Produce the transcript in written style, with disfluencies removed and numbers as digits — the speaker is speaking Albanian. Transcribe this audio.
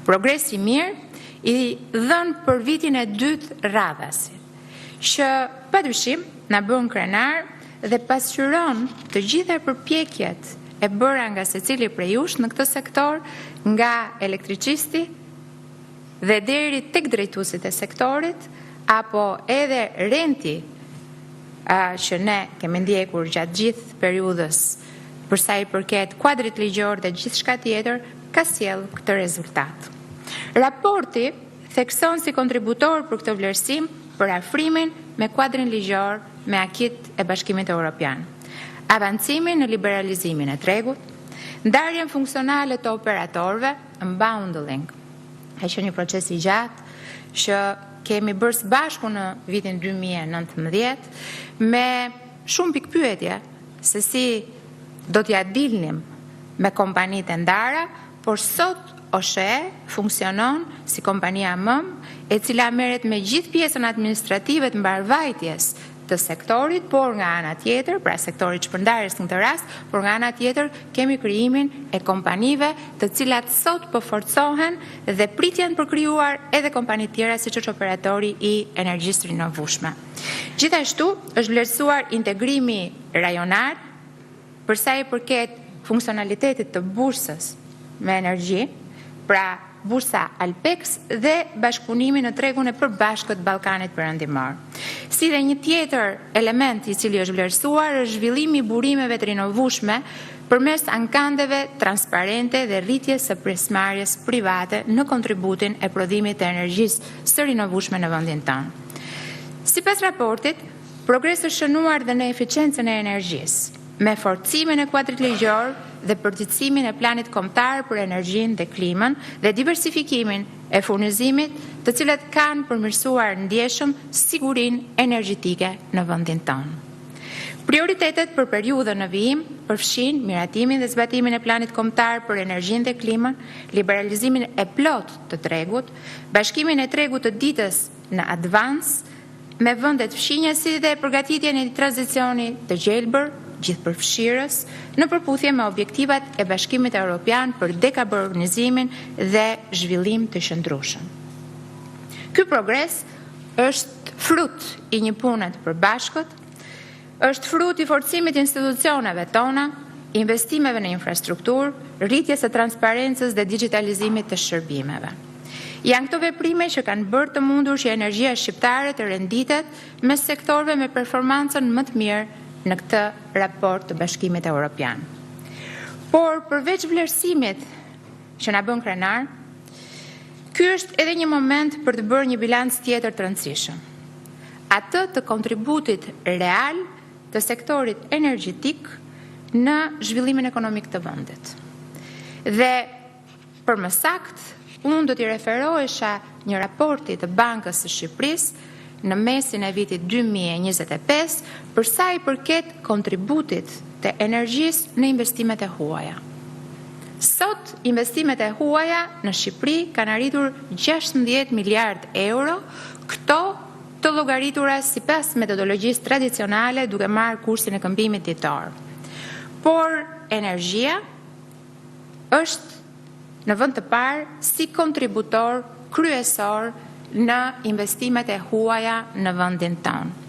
Progresi mirë i dhënë për vitin e dytë radhasi, që padyshim na bën krenar dhe pasqyron të gjitha përpjekjet e bëra nga secili prej jush në këtë sektor, nga elektricisti dhe deri tek drejtuesit e sektorit, apo edhe renti që ne kemi ndjekur gjatë gjithë periudhës përsa i përket kuadrit ligjor dhe gjithçka tjetër, ka sjellë këtë rezultat. Raporti thekson si kontributor për këtë vlerësim për afrimin me kuadrin ligjor me akit e Bashkimit Evropian, avancimin në liberalizimin e tregut, ndarjen funksionale të operatorëve, unbundling, që një proces i gjatë që kemi bërë së bashku në vitin 2019 me shumë pikpyetje se si do t'ja dilnim me kompanitë e ndara, por sot OSHE funksionon si kompania MØM, e cila merret me gjithë pjesën administrative të mbarvajtjes të sektorit, por nga ana tjetër, pra sektorit shpërndarjes në këtë rast, por nga ana tjetër kemi krijimin e kompanive të cilat sot po forcohen dhe pritjen për krijuar edhe kompani tjera siç është operatori i energjisë rinovueshme. Gjithashtu është vlerësuar integrimi rajonal për sa i përket funksionalitetit të bursës me energji, pra bursa Alpex dhe bashkëpunimi në tregun e përbashkët Ballkanit Perëndimor. Si dhe një tjetër element i cili është vlerësuar është zhvillimi i burimeve të rinovueshme përmes ankandeve transparente dhe rritjes së pjesëmarrjes private në kontributin e prodhimit të energjisë së rinovueshme në vendin tonë. Sipas raportit, progres është shënuar dhe në eficiencën e energjisë, me forcimin e kuadrit ligjor dhe përgjithësimin e planit kombëtar për energjinë dhe klimën dhe diversifikimin e furnizimit, të cilat kanë përmirësuar ndjeshëm sigurinë energjetike në vendin tonë. Prioritetet për periudhën në vijim përfshin miratimin dhe zbatimin e planit kombëtar për energjinë dhe klimën, liberalizimin e plotë të tregut, bashkimin e tregut të ditës në advans, me vendet fshinjësi dhe përgatitjen e tranzicionit të gjelbër, gjithëpërfshirës, në përputhje me objektivat e Bashkimit Evropian për dekarbonizimin dhe zhvillim të qëndrueshëm. Ky progres është frut i një pune të përbashkët, është frut i forcimit institucioneve tona, investimeve në infrastrukturë, rritjes së transparencës dhe digitalizimit të shërbimeve. Janë këto veprime që kanë bërë të mundur që energjia shqiptare të renditet me sektorëve me performancën më të mirë në këtë raport të Bashkimit Evropian. Por përveç vlerësimit që na bën krenar, ky është edhe një moment për të bërë një bilanc tjetër të rëndësishëm. Atë të kontributit real të sektorit energjetik në zhvillimin ekonomik të vendit. Dhe për më saktë, unë do t'i referohesha një raporti të Bankës së Shqipërisë në mesin e vitit 2025 për sa i përket kontributit të energjisë në investimet e huaja. Sot, investimet e huaja në Shqipëri kanë arritur 16 miliard euro, këto të llogaritura sipas metodologjisë tradicionale duke marrë kursin e këmbimit ditor. Por energjia është në vend të parë si kontributor kryesor në investimet e huaja në vendin tonë.